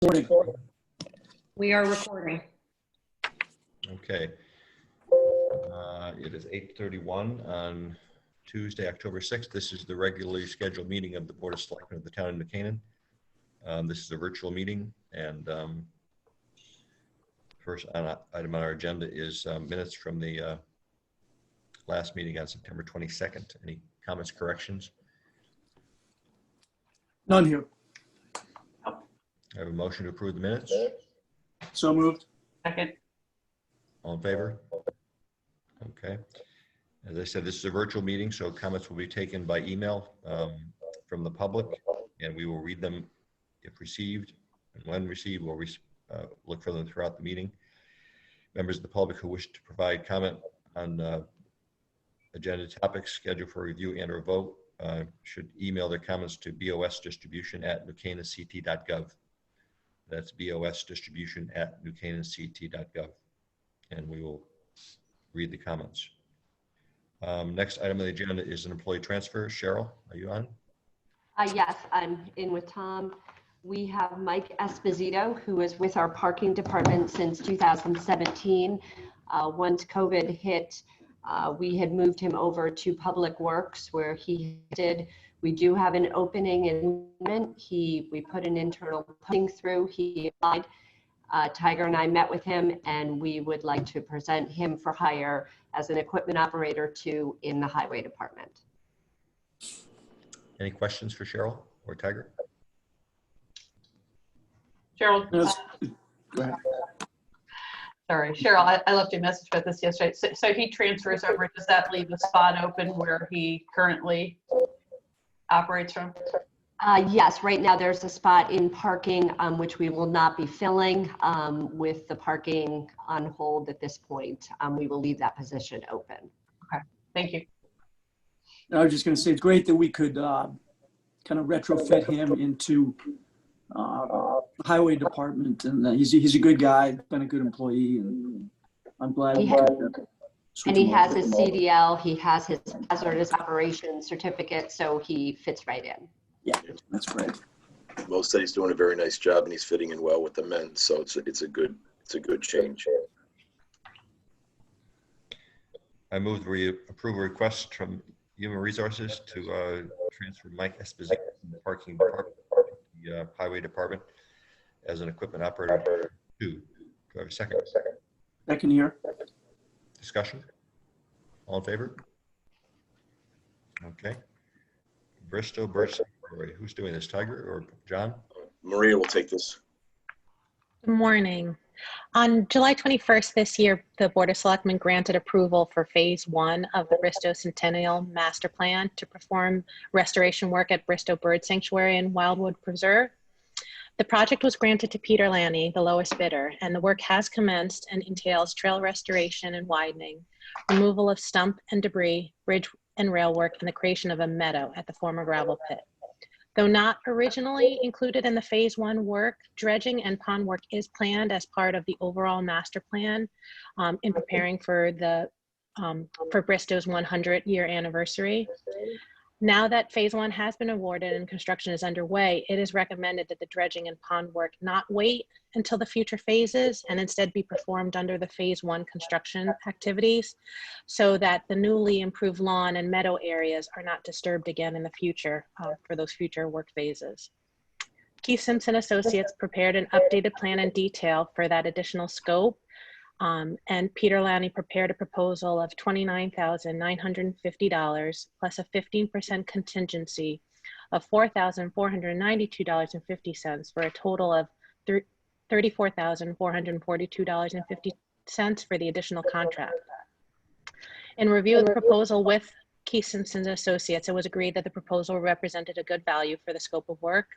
Morning. We are recording. Okay. It is 8:31 on Tuesday, October 6th. This is the regularly scheduled meeting of the Board of Selectmen of the town of New Canaan. This is a virtual meeting, and first item on our agenda is minutes from the last meeting on September 22nd. Any comments, corrections? None here. I have a motion to approve the minutes. So moved. Second. All in favor? Okay. As I said, this is a virtual meeting, so comments will be taken by email from the public, and we will read them if received, and when received, we'll look for them throughout the meeting. Members of the public who wish to provide comment on agenda topics scheduled for review and or vote should email their comments to bosdistribution@newcanaanct.gov. That's bosdistribution@newcanaanct.gov, and we will read the comments. Next item on the agenda is an employee transfer. Cheryl, are you on? Yes, I'm in with Tom. We have Mike Esposito, who is with our parking department since 2017. Once COVID hit, we had moved him over to Public Works, where he did. We do have an opening in. We put an internal posting through. He applied. Tiger and I met with him, and we would like to present him for hire as an equipment operator too in the highway department. Any questions for Cheryl or Tiger? Cheryl. Yes. Go ahead. Sorry, Cheryl, I left you a message about this yesterday. So he transfers over. Does that leave a spot open where he currently operates from? Yes, right now there's a spot in parking, which we will not be filling with the parking on hold at this point. We will leave that position open. Okay, thank you. I was just going to say, it's great that we could kind of retrofit him into the highway department, and he's a good guy, been a good employee, and I'm glad we could and he has his CDL, he has his hazardous operations certificate, so he fits right in. Yeah, that's great. Mo said he's doing a very nice job, and he's fitting in well with the men, so it's a good change. I move we approve a request from Human Resources to transfer Mike Esposito from the parking department, the highway department, as an equipment operator. Do I have a second? Second here. Discussion? All in favor? Okay. Bristol, who's doing this, Tiger or John? Maria will take this. Good morning. On July 21st this year, the Board of Selectmen granted approval for Phase 1 of the Bristow Centennial Master Plan to perform restoration work at Bristow Bird Sanctuary and Wildwood Preserve. The project was granted to Peter Lanny, the lowest bidder, and the work has commenced and entails trail restoration and widening, removal of stump and debris, bridge and rail work, and the creation of a meadow at the former gravel pit. Though not originally included in the Phase 1 work, dredging and pond work is planned as part of the overall master plan in preparing for for Bristow's 100-year anniversary. Now that Phase 1 has been awarded and construction is underway, it is recommended that the dredging and pond work not wait until the future phases and instead be performed under the Phase 1 construction activities, so that the newly improved lawn and meadow areas are not disturbed again in the future for those future work phases. Keith Simpson Associates prepared an updated plan in detail for that additional scope. And Peter Lanny prepared a proposal of $29,950 plus a 15% contingency of $4,492.50 for a total of $34,442.50 for the additional contract. In review of the proposal with Keith Simpson Associates, it was agreed that the proposal represented a good value for the scope of work,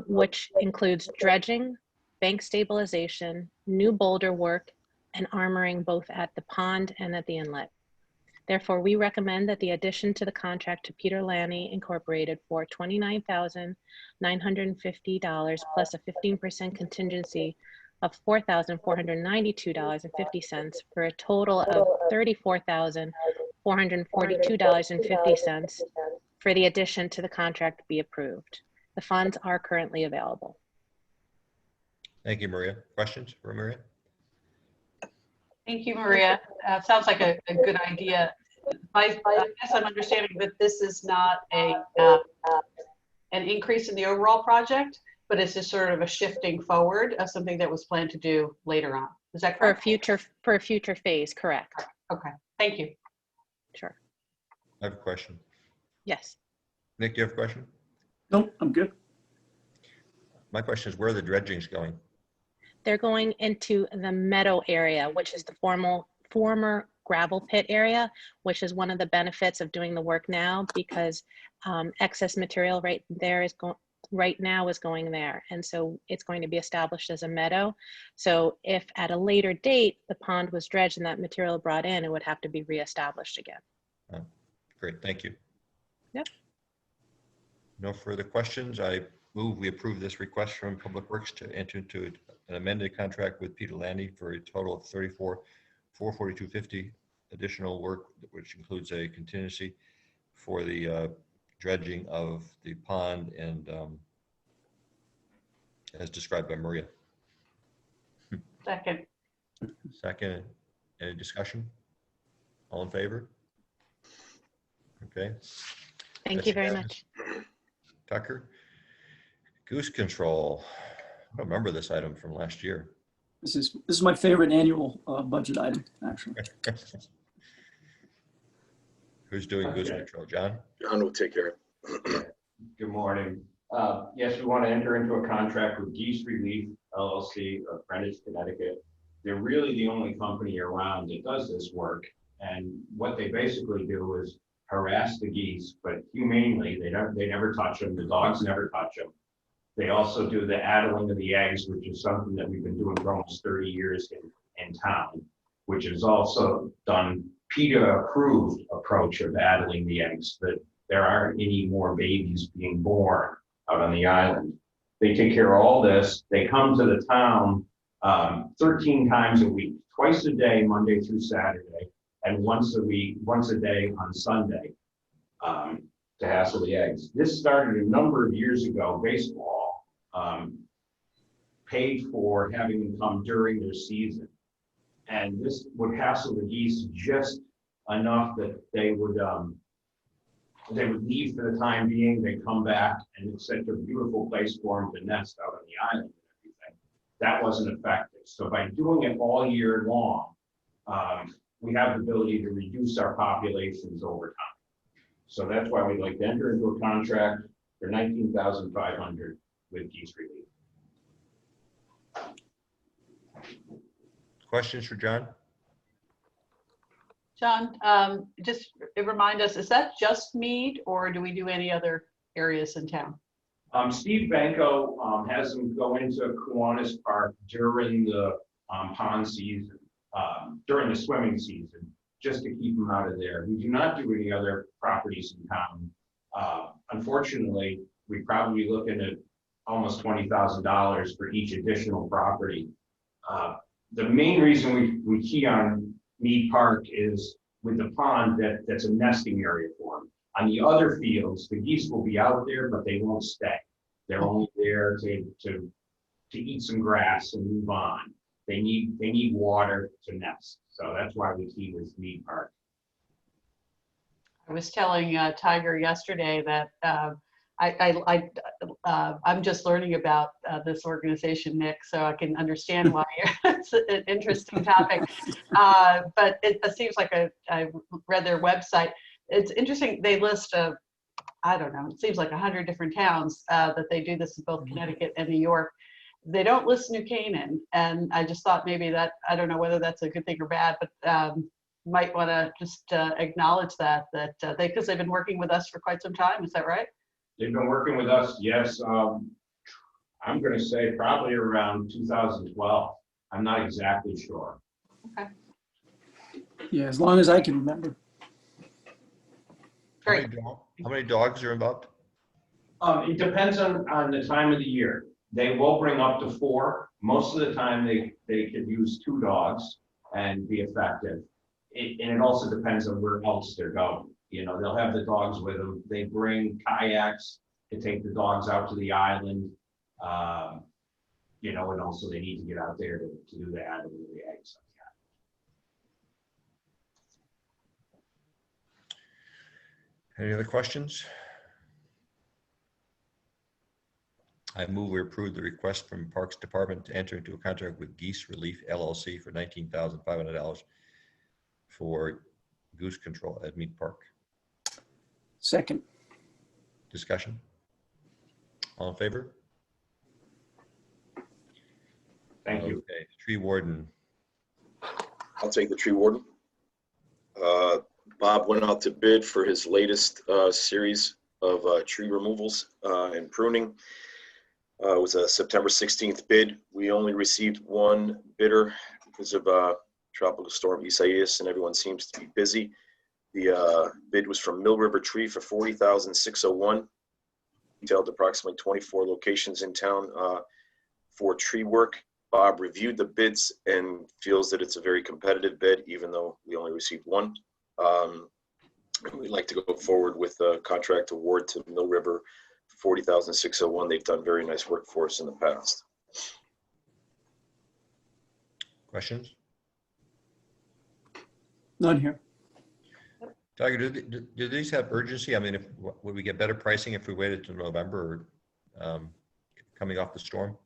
which includes dredging, bank stabilization, new boulder work, and armoring both at the pond and at the inlet. Therefore, we recommend that the addition to the contract to Peter Lanny Incorporated for $29,950 plus a 15% contingency of $4,492.50 for a total of $34,442.50 for the addition to the contract be approved. The funds are currently available. Thank you, Maria. Questions for Maria? Thank you, Maria. Sounds like a good idea. I guess I'm understanding that this is not an increase in the overall project, but it's just sort of a shifting forward of something that was planned to do later on. Is that For a correct? future phase, correct. Okay, thank you. Sure. I have a question. Yes. Nick, do you have a question? Nope, I'm good. My question is, where are the dredgings going? They're going into the meadow area, which is the former gravel pit area, which is one of the benefits of doing the work now, because excess material right now is going there. And so it's going to be established as a meadow. So if at a later date, the pond was dredged and that material brought in, it would have to be reestablished again. Oh, great, thank you. Yep. No further questions. I move we approve this request from Public Works to enter into an amended contract with Peter Landy for a total of $34,442.50 additional work, which includes a contingency for the dredging of the pond and as described by Maria. Second. Second, any discussion? All in favor? Okay. Thank you very much. Tucker, goose control. I don't remember this item from last year. This is my favorite annual budget item, actually. Who's doing goose control? John? John will take care of it. Good morning. Yes, we want to enter into a contract with Geese Relief LLC of Greenwich, Connecticut. They're really the only company around that does this work. And what they basically do is harass the geese, but humanely. They never touch them. The dogs never touch them. They also do the addling of the eggs, which is something that we've been doing for almost 30 years in town, which is also done PETA approved approach of addling the eggs, that there aren't any more babies being born out on the island. They take care of all this. They come to the town 13 times a week, twice a day, Monday through Saturday, and once a day on Sunday to hassle the eggs. This started a number of years ago. Baseball paid for having them come during their season. And this would hassle the geese just enough that they would leave for the time being. They'd come back, and it's such a beautiful place for them to nest out on the island and everything. That wasn't effective. So by doing it all year long, we have the ability to reduce our populations over time. So that's why we'd like to enter into a contract for $19,500 with Geese Relief. Questions for John? John, just remind us, is that just Mead, or do we do any other areas in town? Steve Banco has them go into Kiwanis Park during the pond season, during the swimming season, just to keep them out of there. We do not do any other properties in town. Unfortunately, we're probably looking at almost $20,000 for each additional property. The main reason we key on Mead Park is with the pond that's a nesting area for them. On the other fields, the geese will be out there, but they won't stay. They're only there to eat some grass and move on. They need water to nest. So that's why we key with Mead Park. I was telling Tiger yesterday that I'm just learning about this organization, Nick, so I can understand why it's an interesting topic. But it seems like I read their website. It's interesting. They list I don't know, it seems like 100 different towns that they do this in both Connecticut and New York. They don't list New Canaan, and I just thought maybe that, I don't know whether that's a good thing or bad, but might want to just acknowledge that because they've been working with us for quite some time. Is that right? They've been working with us, yes. I'm going to say probably around 2012. I'm not exactly sure. Okay. Yeah, as long as I can remember. Great. How many dogs are involved? It depends on the time of the year. They will bring up to 4. Most of the time they could use 2 dogs and be effective. And it also depends on where else they're going. You know, they'll have the dogs with them. They bring kayaks to take the dogs out to the island. you know, and also they need to get out there to do the ad and the ag stuff. Any other questions? I move we approve the request from Parks Department to enter into a contract with Geese Relief LLC for $19,500 for goose control at Mead Park. Second. Discussion? All in favor? Thank you. Okay, tree warden. I'll take the tree warden. Bob went out to bid for his latest series of tree removals and pruning. It was a September 16th bid. We only received one bidder because of Tropical Storm Isaias, and everyone seems to be busy. The bid was from Mill River Tree for $40,601. Detailed approximately 24 locations in town for tree work. Bob reviewed the bids and feels that it's a very competitive bid, even though we only received one. We'd like to go forward with a contract award to Mill River for $40,601. They've done very nice work for us in the past. Questions? None here. Tiger, do these have urgency? I mean, would we get better pricing if we waited till November or coming off the storm?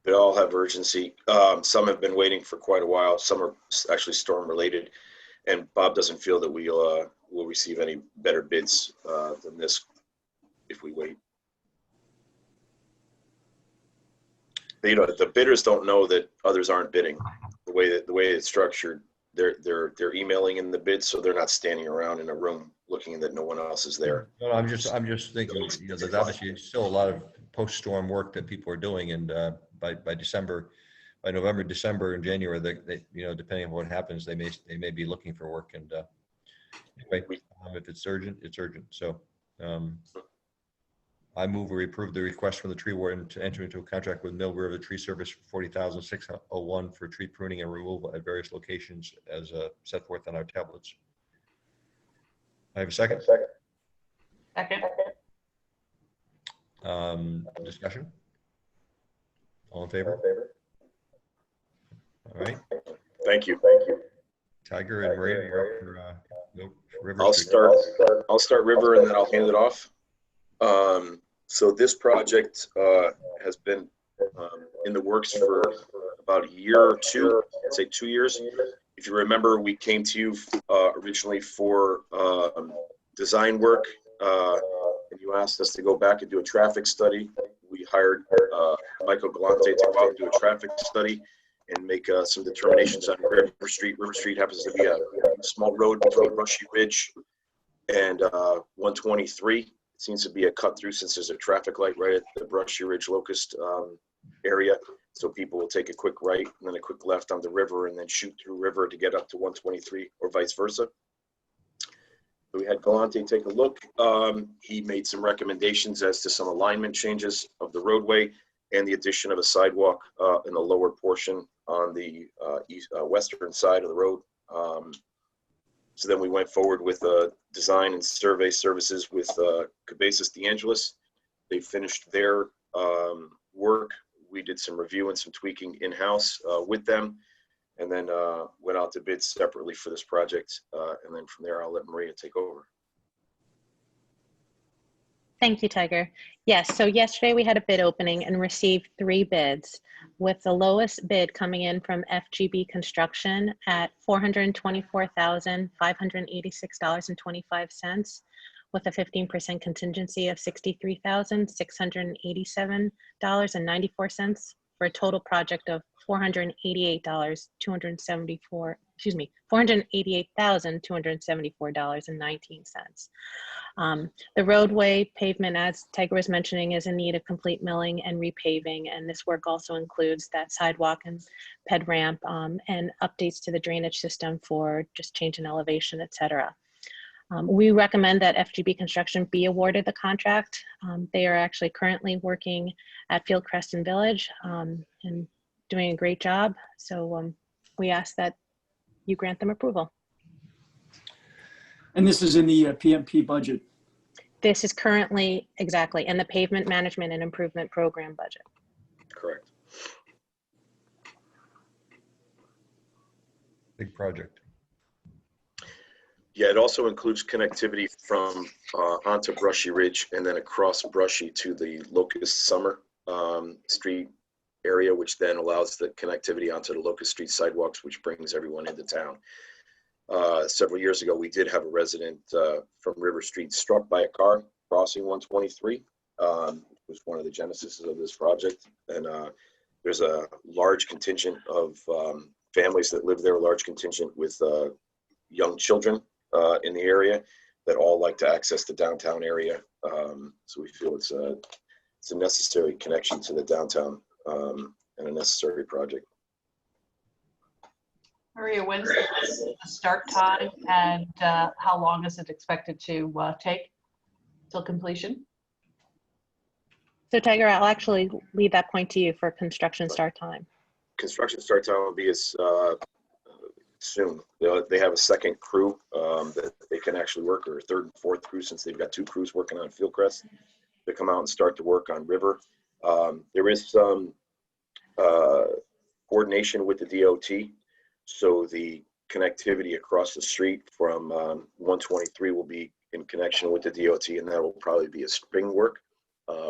They all have urgency. Some have been waiting for quite a while. Some are actually storm related. And Bob doesn't feel that we'll receive any better bids than this if we wait. You know, the bidders don't know that others aren't bidding. The way it's structured, they're emailing in the bids, so they're not standing around in a room looking that no one else is there. No, I'm just thinking, you know, there's obviously still a lot of post-storm work that people are doing, and by November, December, and January, they you know, depending on what happens, they may be looking for work. And anyway, if it's urgent, it's urgent. So I move we approve the request from the tree warden to enter into a contract with Mill River Tree Service for $40,601 for tree pruning and removal at various locations as set forth on our tablets. I have a second. Second. Discussion? All in favor? All right. Thank you. Tiger and Maria, you're up for River I'll Street. start River and then I'll hand it off. So this project has been in the works for about a year or two, I'd say 2 years. If you remember, we came to you originally for design work, and you asked us to go back and do a traffic study. We hired Michael Galante to go out and do a traffic study and make some determinations on River Street. River Street happens to be a small road between Brushy Ridge and 123. It seems to be a cut through since there's a traffic light right at the Brushy Ridge Locust area. So people will take a quick right and then a quick left on the river and then shoot through river to get up to 123 or vice versa. So we had Galante take a look. He made some recommendations as to some alignment changes of the roadway and the addition of a sidewalk in the lower portion on the western side of the road. So then we went forward with design and survey services with Cabezas De Angelis. They finished their work. We did some review and some tweaking in-house with them, and then went out to bid separately for this project. And then from there, I'll let Maria take over. Thank you, Tiger. Yes, so yesterday we had a bid opening and received 3 bids, with the lowest bid coming in from FGB Construction at $424,586.25, with a 15% contingency of $63,687.94 for a total project of $488,274.19. The roadway pavement, as Tiger was mentioning, is in need of complete milling and repaving, and this work also includes that sidewalk and ped ramp and updates to the drainage system for just change in elevation, etc. We recommend that FGB Construction be awarded the contract. They are actually currently working at Fieldcrest and Village and doing a great job. So we ask that you grant them approval. And this is in the PMP budget. This is currently, exactly, in the Pavement Management and Improvement Program budget. Correct. big project. Yeah, it also includes connectivity from onto Brushy Ridge and then across Brushy to the Locust Summer Street area, which then allows the connectivity onto the Locust Street sidewalks, which brings everyone into town. Several years ago, we did have a resident from River Street struck by a car crossing 123. Was one of the genesis of this project. And there's a large contingent of families that live there, a large contingent with young children in the area that all like to access the downtown area. So we feel it's a necessary connection to the downtown and a necessary project. Maria, when's the start time, and how long is it expected to take till completion? So Tiger, I'll actually leave that point to you for construction start time. Construction start time will be as soon. They have a second crew that they can actually work, or a third and fourth crew, since they've got two crews working on Fieldcrest to come out and start to work on River. There is some coordination with the DOT, so the connectivity across the street from 123 will be in connection with the DOT, and that will probably be a spring work,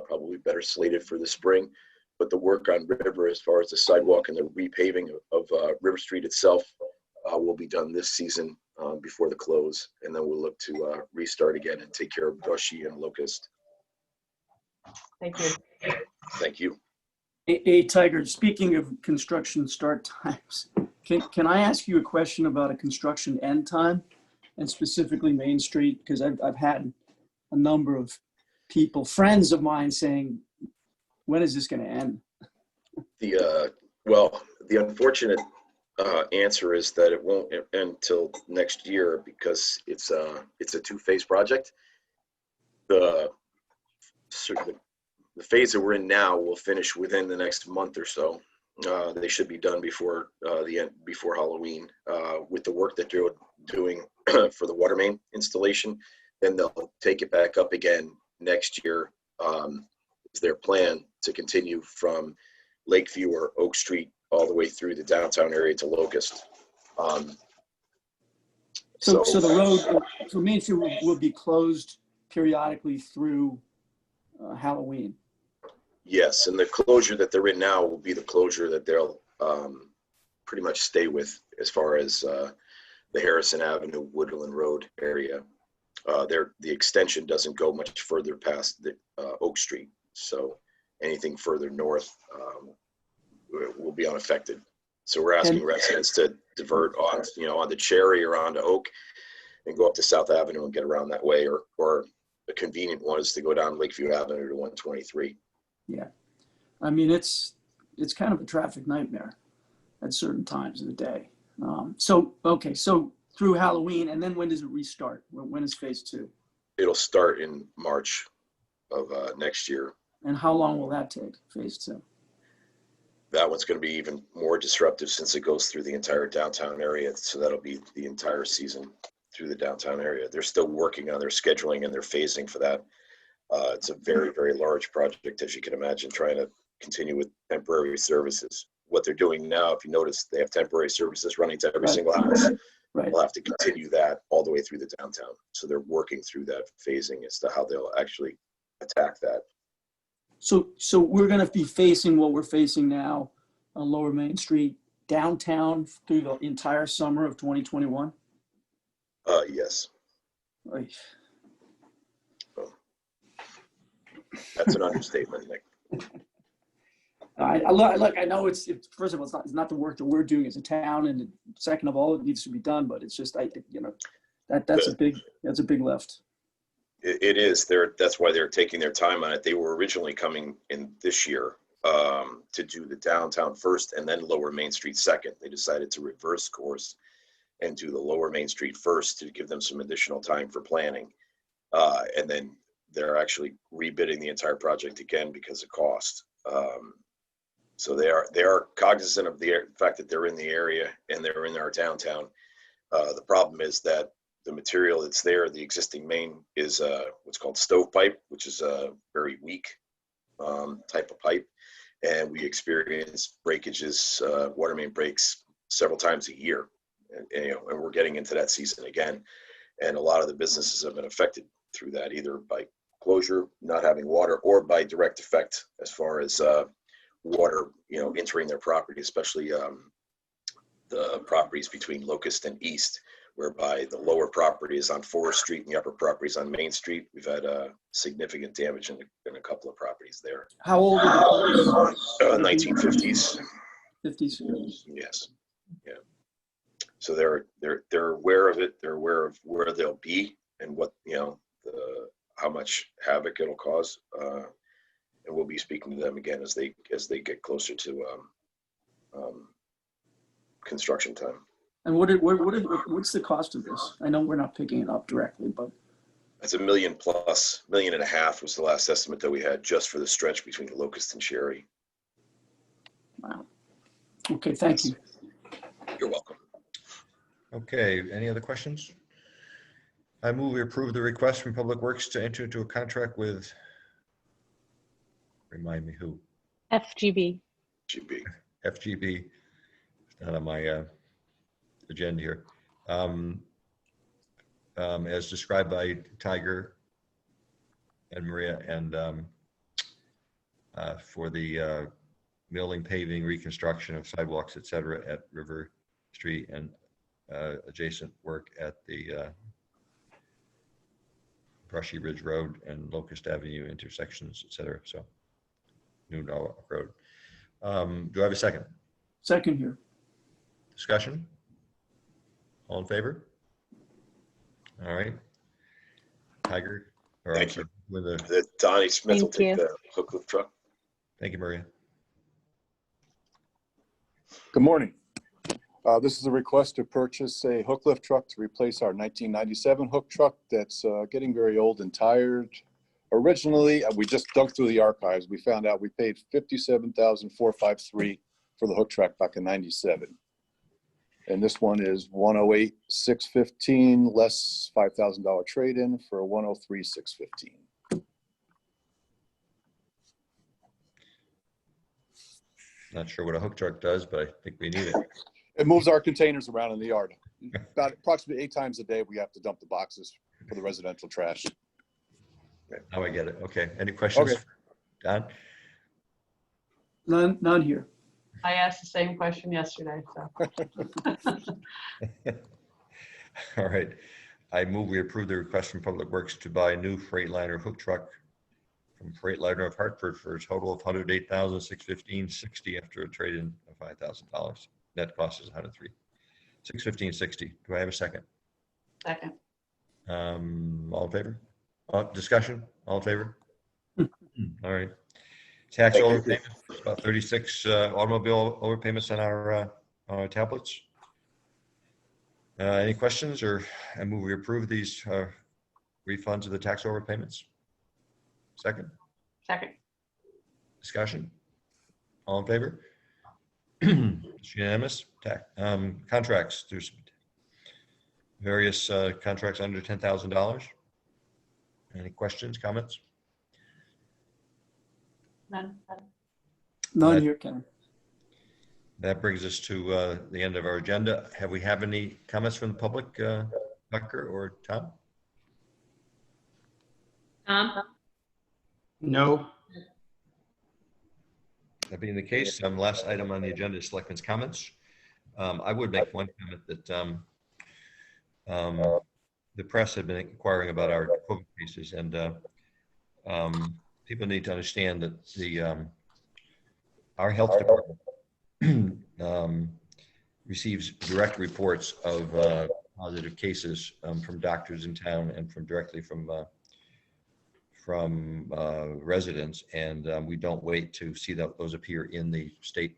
probably better slated for the spring. But the work on River, as far as the sidewalk and the repaving of River Street itself, will be done this season before the close, and then we'll look to restart again and take care of Brushy and Locust. Thank you. Thank you. Hey, Tiger, speaking of construction start times, can I ask you a question about a construction end time, and specifically Main Street? Because I've had a number of people, friends of mine, saying, when is this going to end? Well, the unfortunate answer is that it won't end until next year, because it's a two-phase project. The phase that we're in now will finish within the next month or so. They should be done before before Halloween with the work that they're doing for the water main installation. Then they'll take it back up again next year. Is their plan to continue from Lakeview or Oak Street all the way through the downtown area to Locust. So the road for Main Street will be closed periodically through Halloween. Yes, and the closure that they're in now will be the closure that they'll pretty much stay with, as far as the Harrison Avenue, Woodland Road area. The extension doesn't go much further past the Oak Street, so anything further north will be unaffected. So we're asking residents to divert on, onto Cherry or onto Oak and go up to South Avenue and get around that way, or a convenient one is to go down Lakeview Avenue to 123. Yeah, I mean, it's kind of a traffic nightmare at certain times of the day. So through Halloween, and then when does it restart? When is phase 2? It'll start in March of next year. And how long will that take, phase 2? That one's going to be even more disruptive, since it goes through the entire downtown area. So that'll be the entire season through the downtown area. They're still working on their scheduling and their phasing for that. It's a very, very large project, as you can imagine, trying to continue with temporary services. What they're doing now, if you notice, they have temporary services running to every single house. Right. We'll have to continue that all the way through the downtown. So they're working through that phasing as to how they'll actually attack that. So we're going to be facing what we're facing now on Lower Main Street downtown through the entire summer of 2021? Yes. Right. That's an understatement, Nick. Look, I know it's first of all, it's not the work that we're doing as a town, and second of all, it needs to be done. But it's just, that's a big lift. It is. That's why they're taking their time on it. They were originally coming in this year to do the downtown first and then Lower Main Street second. They decided to reverse course and do the Lower Main Street first to give them some additional time for planning, and then they're actually rebidding the entire project again because of cost. So they are cognizant of the fact that they're in the area and they're in our downtown. The problem is that the material that's there, the existing main, is what's called stovepipe, which is a very weak type of pipe. And we experience breakages, water main breaks several times a year. and we're getting into that season again. And a lot of the businesses have been affected through that, either by closure, not having water, or by direct effect as far as water, entering their property, especially the properties between Locust and East, whereby the lower property is on Forest Street and the upper property is on Main Street. We've had significant damage in a couple of properties there. How old are the pipes? 1950s. 50s. Yes. Yeah. So they're aware of it. They're aware of where they'll be and what, how much havoc it'll cause. And we'll be speaking to them again as they get closer to construction time. And what's the cost of this? I know we're not picking it up directly, but That's $1 million plus. $1.5 million was the last estimate that we had just for the stretch between Locust and Sherry. wow. Okay, thank you. You're welcome. Okay, any other questions? I move we approve the request from Public Works to enter into a contract with, remind me who? FGB. GB. FGB. It's not on my agenda here. As described by Tiger and Maria, and for the milling, paving, reconstruction of sidewalks, et cetera, at River Street and adjacent work at the Brushy Ridge Road and Locust Avenue intersections, et cetera. So New Norwalk Road. Do I have a second? Second here. Discussion? All in favor? All right. Tiger. Or Thank I'm sorry, with Donnie Smith will Thank take you. the hook lift truck. thank you, Maria. Good morning. This is a request to purchase a hook lift truck to replace our 1997 hook truck that's getting very old and tired. Originally, we just dug through the archives. We found out we paid $57,453 for the hook truck back in '97. And this one is $108,615 less $5,000 trade-in for $103,615. Not sure what a hook truck does, but I think we need it. It moves our containers around in the yard. About approximately 8 times a day, we have to dump the boxes for the residential trash. Now I get it. Okay. Any questions? Okay. Don? None here. I asked the same question yesterday, so. All right. I move we approve the request from Public Works to buy a new Freightliner hook truck from Freightliner of Hartford for a total of $108,615.60 after a trade-in of $5,000. Net cost is $103,615.60. Do I have a second? Second. All in favor? Discussion? All in favor? All right. Tax Thank you. overpayments, about 36 automobile overpayments on our tablets. Any questions, or I move we approve these refunds of the tax overpayments? Second? Second. Discussion? All in favor? It's unanimous. Contracts, there's various contracts under $10,000. Any questions, comments? None. None here, Ken. That brings us to the end of our agenda. Have we have any comments from the public, Tucker or Tom? No. That being the case, last item on the agenda is Selectmen's comments. I would make one comment that the press have been inquiring about our COVID cases, and people need to understand that our health department receives direct reports of positive cases from doctors in town and directly from residents, and we don't wait to see those appear in the state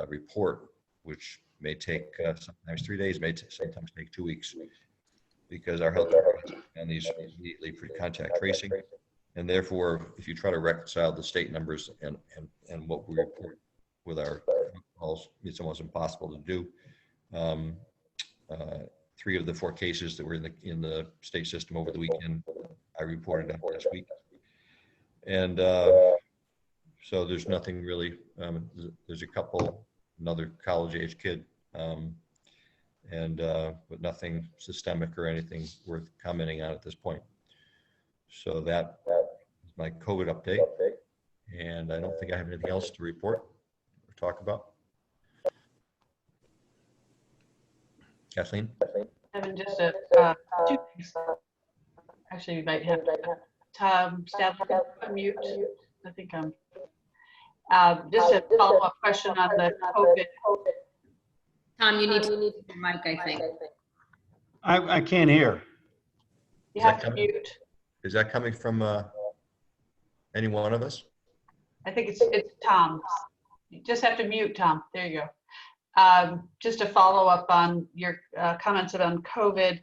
report, which may take sometimes 3 days, sometimes take 2 weeks, because our health department and these immediately pre-contact tracing, and therefore, if you try to reconcile the state numbers and what we report with our calls, it's almost impossible to do. 3 of the 4 cases that were in the state system over the weekend, I reported on last week, and so there's nothing really. There's a couple, another college-age kid, but nothing systemic or anything worth commenting on at this point. So that is my COVID update. And I don't think I have anything else to report or talk about. Kathleen? Kevin, just two things. Actually, you might have Tom Stadler on mute. I think I'm just a follow-up question on the COVID. Tom, you need to mute your mic, I think. I can't hear. You Is have that to coming? mute. Is that coming from any one of us? I think it's Tom. You just have to mute, Tom. There you go. Just to follow up on your comments about COVID,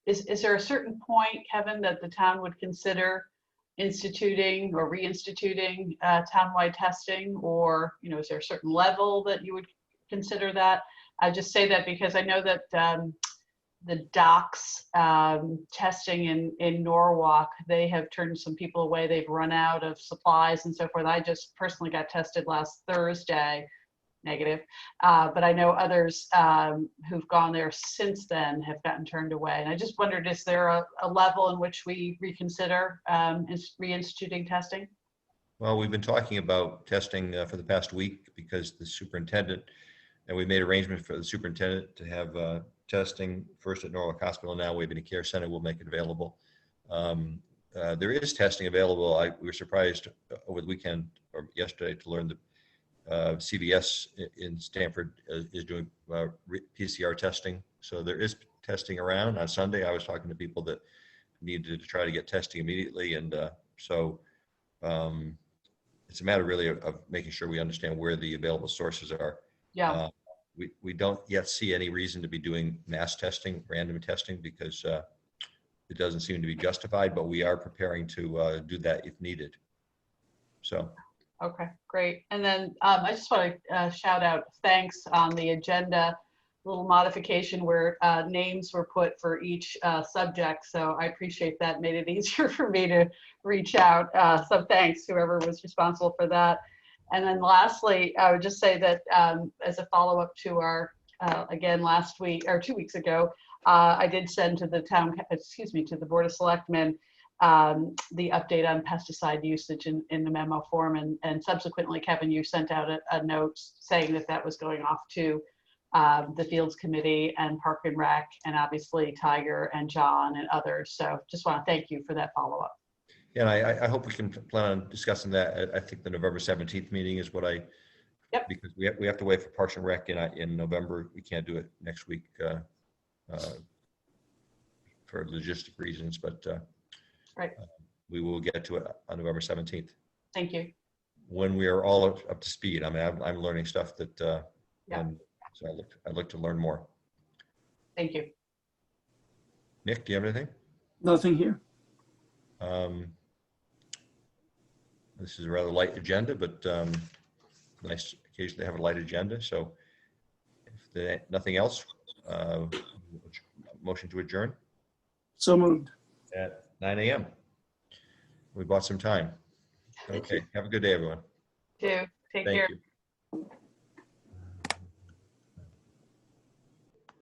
is there a certain point, Kevin, that the town would consider instituting or reinstituting townwide testing, or is there a certain level that you would consider that? I just say that because I know that the docks testing in Norwalk, they have turned some people away. They've run out of supplies and so forth. I just personally got tested last Thursday, negative, but I know others who've gone there since then have gotten turned away. And I just wondered, is there a level in which we reconsider reinstituting testing? Well, we've been talking about testing for the past week because the superintendent, and we made arrangements for the superintendent to have testing first at Norwalk Hospital. Now Waveney Care Center will make it available. There is testing available. We were surprised over the weekend or yesterday to learn that CVS in Stamford is doing PCR testing. So there is testing around. On Sunday, I was talking to people that needed to try to get testing immediately. And so it's a matter really of making sure we understand where the available sources are. Yeah. We don't yet see any reason to be doing mass testing, random testing, because it doesn't seem to be justified, but we are preparing to do that if needed. So. Okay, great. And then I just want to shout out thanks on the agenda, little modification where names were put for each subject. So I appreciate that, made it easier for me to reach out. So thanks, whoever was responsible for that. And then lastly, I would just say that as a follow-up to our, again, last week or 2 weeks ago, I did send to the to the Board of Selectmen the update on pesticide usage in the memo form. And subsequently, Kevin, you sent out a note saying that that was going off to the Fields Committee and Park and Rec, and obviously Tiger and John and others. So just want to thank you for that follow-up. Yeah, and I hope we can plan on discussing that. I think the November 17th meeting is what Yep. Because we have to wait for Parks and Rec in November. We can't do it next week for logistic reasons, but Right. We will get to it on November 17th. Thank you. When we are all up to speed. I mean, I'm learning stuff that, Yeah. and so I'd look to learn more. Thank you. Nick, do you have anything? Nothing here. This is a rather light agenda, but nice occasionally have a light agenda. So if there nothing else, motion to adjourn So moved. at 9 a.m. We bought some time. Okay, have a good day, everyone. Take Thank care. you.